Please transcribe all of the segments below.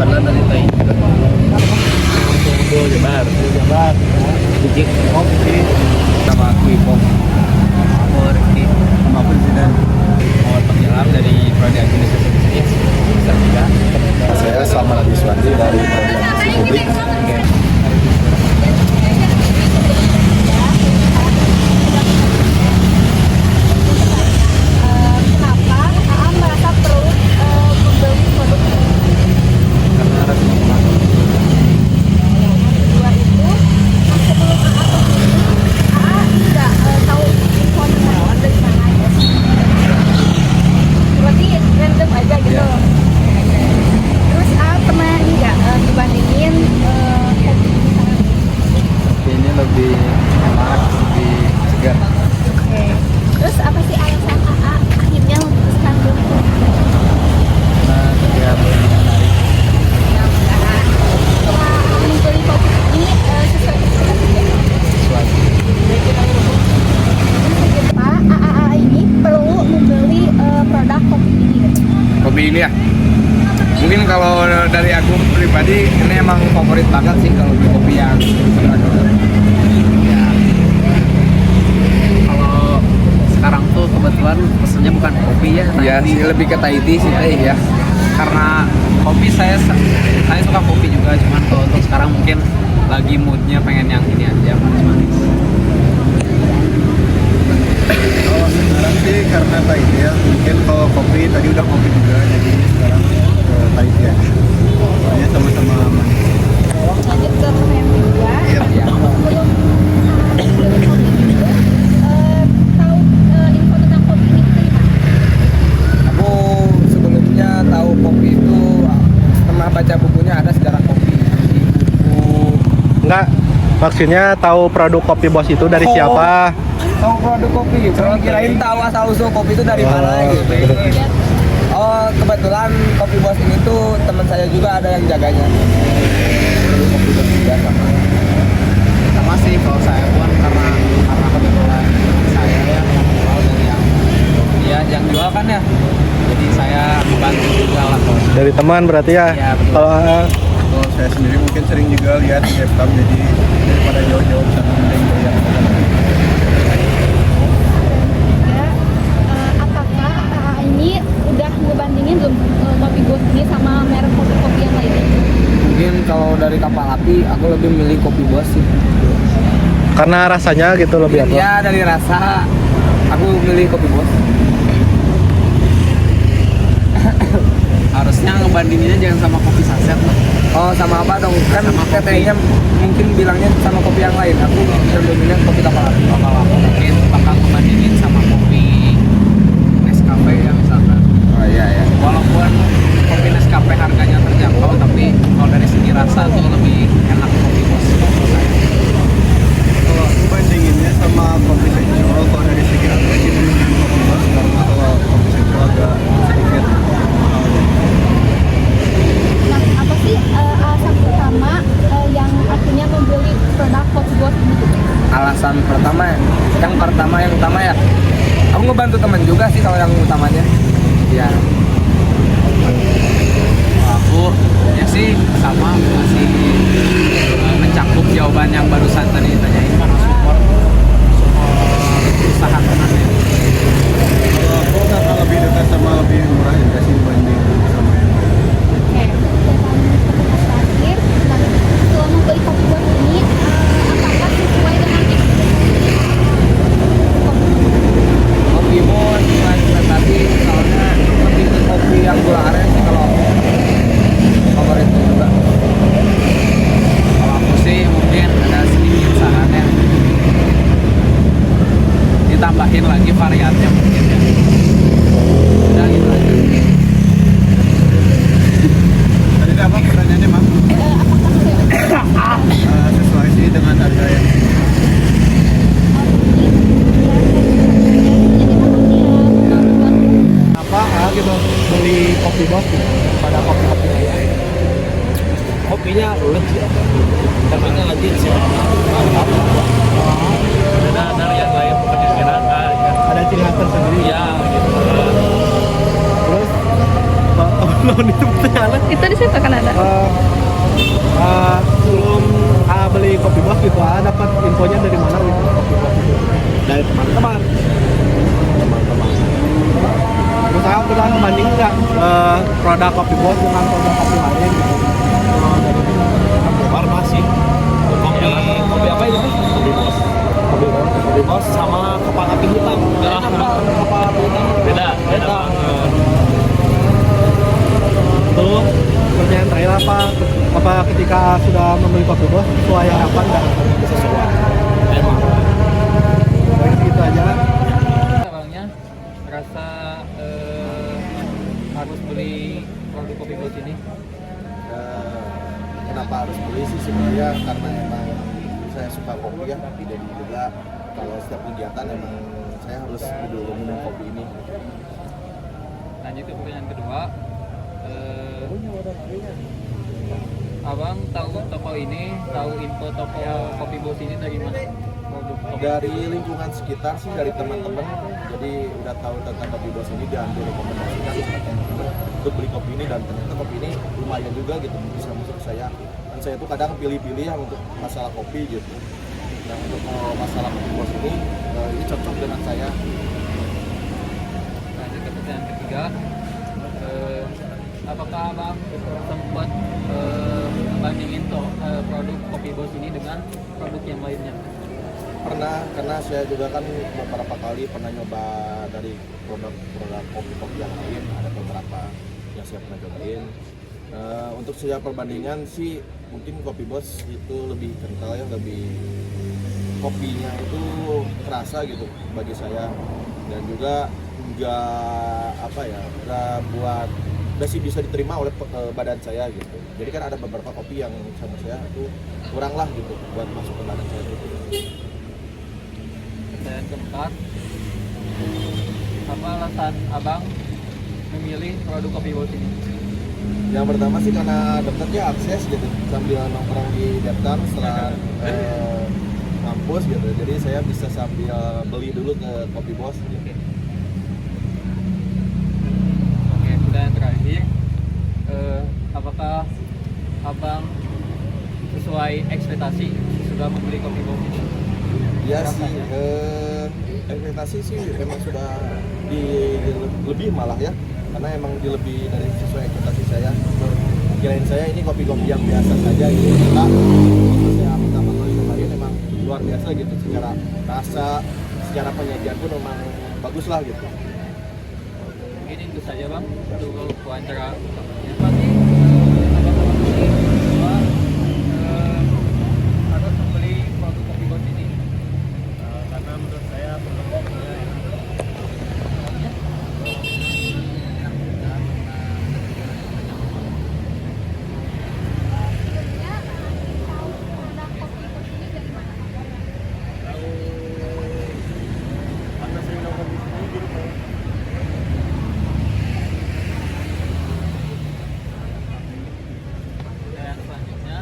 karena dari tai Tunggu Jabar biji kopi sama Kuipong Rifki sama Presiden Muhammad Pengilam dari Prodi Administrasi Bisnis Sertiga. Saya Salman Abiswandi dari Publik. Kenapa AA merasa perlu membeli produk ini? Karena rasanya enak. Yang kedua itu, sebelum AA membeli, AA tidak tahu info tentang dari mana aja sih. Berarti random aja gitu. Iya. Terus AA pernah nggak dibandingin kopi ini sama Kopi ini lebih enak, lebih segar. Oke. Terus apa sih alasan AA akhirnya memutuskan beli kopi ini? Karena terlihat lebih menarik. Mudah-mudahan setelah membeli kopi ini sesuai ekspektasi ya. Sesuatu. Kenapa AAA ini perlu membeli produk kopi ini? Kopi ini ya. Mungkin kalau dari aku pribadi ini emang favorit banget sih kalau beli kopi yang segar. Ya. Kalau sekarang tuh kebetulan pesennya bukan kopi ya. Iya sih lebih ke Thai tea sih teh ya. Karena kopi saya suka kopi juga, cuman kalau untuk sekarang mungkin lagi moodnya pengen yang ini aja manis-manis. Kalau sekarang sih karena Thai ya, mungkin kalau kopi tadi udah kopi juga, jadi sekarang ke Thai ya. Soalnya sama-sama manis. Lanjut ke pertanyaan kedua. Iya. Sebelum membeli kopi ini, tahu info tentang kopi ini dari mana? Aku sebelumnya tahu kopi itu pernah baca bukunya, ada sejarah kopi di buku. enggak, maksudnya tahu produk kopi bos itu dari Oh. siapa? Tahu produk kopi, kirain tahu asal usul kopi itu dari mana gitu. Oh, kebetulan kopi bos ini tuh teman saya juga ada yang jaganya. Jadi kopi bos juga sama sih kalau saya pun karena kebetulan saya yang jual dan yang jual kan ya. Jadi saya membantu juga lah kalau Dari teman berarti ya? Iya, betul. Kalau Kalau saya sendiri mungkin sering juga lihat di webcam, jadi daripada jauh-jauh bisa mending dari yang Ketiga, apakah AA ini udah ngebandingin belum kopi Ghost ini sama merek kopi-kopi yang lainnya? mungkin kalau dari kapal api aku lebih milih kopi bos sih. karena rasanya gitu lebih apa? Ya dari rasa aku milih kopi bos. Harusnya ngebandinginnya jangan sama kopi saset lah. Oh sama apa dong? Kan katanya mungkin bilangnya sama kopi yang lain. Aku lebih kopi kapal api. Mungkin bakal ngebandingin sama kopi Nescafe ya misalkan. Oh iya ya. Walaupun kopi Nescafe harganya terjangkau, tapi kalau dari segi rasa tuh lebih enak kopi bos. Kalau aku bandinginnya sama kopi sensual, kalau dari segi harga sih mending kopi bos, karena kalau kopi sensual agak sedikit mahal. Nah, apa sih alasan pertama yang akhirnya membeli produk kopi Ghost ini? Alasan pertama, yang utama ya, aku ngebantu teman juga sih kalau yang utamanya. Ya. Aku ya sih sama masih mencakup jawaban yang barusan tadi ditanyain karena support usaha temannya. Kalau aku karena lebih dekat sama lebih murah juga sih dibanding sama yang lain. Oke, pertanyaan terakhir, setelah membeli kopi Ghost ini, apakah sesuai dengan ekspektasi Kopi pun selain ekspektasi, soalnya lebih ke kopi yang gula aren sih kalau favorit juga. Kalau aku sih mungkin ada sedikit saran ya, ditambahin lagi variannya mungkin ya. Udah gitu aja. Tadi apa pertanyaannya, Mas? Sesuai sih dengan harga yang Apa gitu beli kopi bos pada kopi-kopi lain? Kopinya legit, kopinya legit sih. Ada yang lain bukan yang kira-kira. Ada ciri khas tersendiri. Ya gitu. Terus Belum itu pertanyaan. Itu di situ kan ada. Sebelum beli kopi bos gitu, dapat infonya dari mana gitu kopi bos itu? Dari teman-teman. Terus saya udah ngebanding nggak produk kopi bos dengan produk kopi lain gitu. Farmasi. Kopi apa itu? Kopi bos. Kopi bos sama kepala api hitam. Apa Beda. Terus pertanyaan terakhir apa ketika sudah membeli kopi bos sesuai harapan nggak? Sesuai. Emang. Baik gitu aja. Awalnya merasa harus beli produk kopi bos ini. Kenapa harus beli sih sebenarnya karena emang saya suka kopi ya, dan juga kalau setiap kegiatan emang saya harus dulu minum kopi ini. Lanjut ke pertanyaan kedua. Abang tahu toko ini, tahu info toko kopi bos ini dari mana? Produk kopi. Dari lingkungan sekitar sih, dari teman-teman, jadi udah tahu tentang kopi bos ini, diambil rekomendasikan sama teman-teman untuk beli kopi ini, dan ternyata kopi ini lumayan juga gitu, bisa masuk saya. Dan saya tuh kadang pilih-pilih yang untuk masalah kopi gitu. Nah untuk masalah kopi bos ini cocok dengan saya. Lanjut ke pertanyaan ketiga. Apakah abang sempat bandingin produk kopi bos ini dengan produk yang lainnya? Pernah, karena saya juga kan beberapa kali pernah nyoba dari produk kopi-kopi yang lain, ada beberapa yang saya pernah cobain. Untuk saya perbandingan sih mungkin kopi bos itu lebih kental ya, lebih kopinya itu kerasa gitu bagi saya, dan juga nggak buat masih bisa diterima oleh badan saya gitu. Jadi kan ada beberapa kopi yang sama saya itu kurang lah gitu buat masuk ke badan saya gitu. Dan keempat, apa alasan abang memilih produk kopi bos ini? Yang pertama sih karena dekatnya akses gitu, sambil nongkrong di Deptan setelah kampus gitu, jadi saya bisa sambil beli dulu ke kopi bos gitu. Oke, dan terakhir, apakah abang sesuai ekspektasi sudah membeli kopi bos ini? Ya sih, ekspektasi sih memang sudah lebih malah ya, karena emang lebih dari sesuai ekspektasi saya. Kirain saya ini kopi-kopi yang biasa saja gitu, karena saya pertama kali kemarin memang luar biasa gitu, secara rasa, secara penyajian pun memang bagus lah gitu. Mungkin itu saja bang untuk wawancara. Yang pasti abang membeli bahwa harus membeli produk kopi bos ini. Karena menurut saya produk kopinya karena saya nongkrong di sini di rumah. Dan selanjutnya,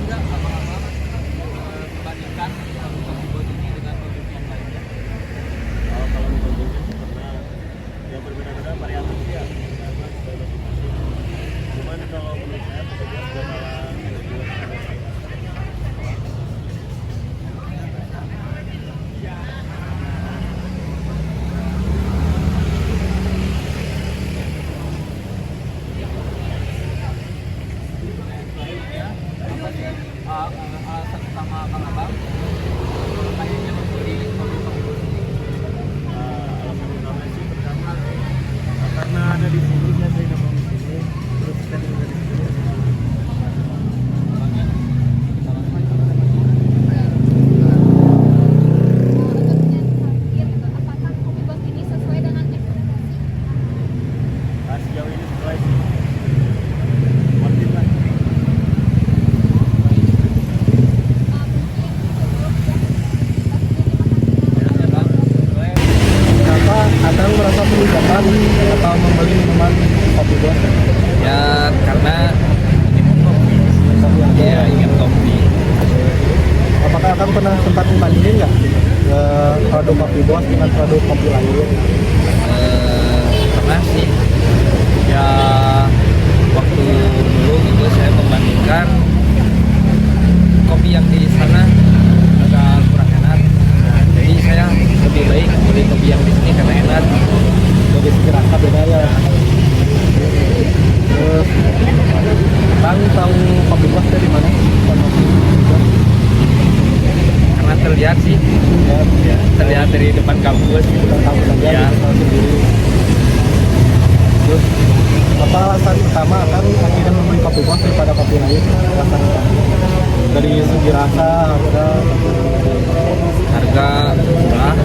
nggak abang-abang membandingkan produk kopi bos ini dengan produk yang lainnya. Kalau menurut saya karena yang berbeda-beda variatif ya, karena sudah masing-masing. Cuman kalau menurut saya pekerja sudah malah lebih Alasan utama abang-abang akhirnya membeli produk kopi bos ini. alasan utama sih pertama karena ada di sini, saya nongkrong di sini, terus kita juga di sini. Apakah kopi bos ini sesuai dengan ekspektasi? Nah, sejauh ini sesuai sih. Worth it lah. Ya bang, boleh. Kenapa Atang merasa peningkatan atau membeli minuman kopi bos? Ya karena ingin kopi. Ya ingin kopi. Apakah Akang pernah sempat membandingin nggak produk kopi bos dengan produk kopi lain? Pernah sih ya waktu dulu itu saya membandingkan kopi yang di sana agak kurang enak. Nah, jadi saya lebih baik beli kopi yang di sini karena enak. Dari segi rasa beda ya. Terus Bang tahu kopi bos dari mana? Karena terlihat sih, ya, terlihat dari depan kampus. Tahu saja Ya. tahu sendiri. Terus apa alasan utama kan akhirnya membeli kopi bos daripada kopi lain? Alasan utama. Dari segi rasa, harga, Harga murah,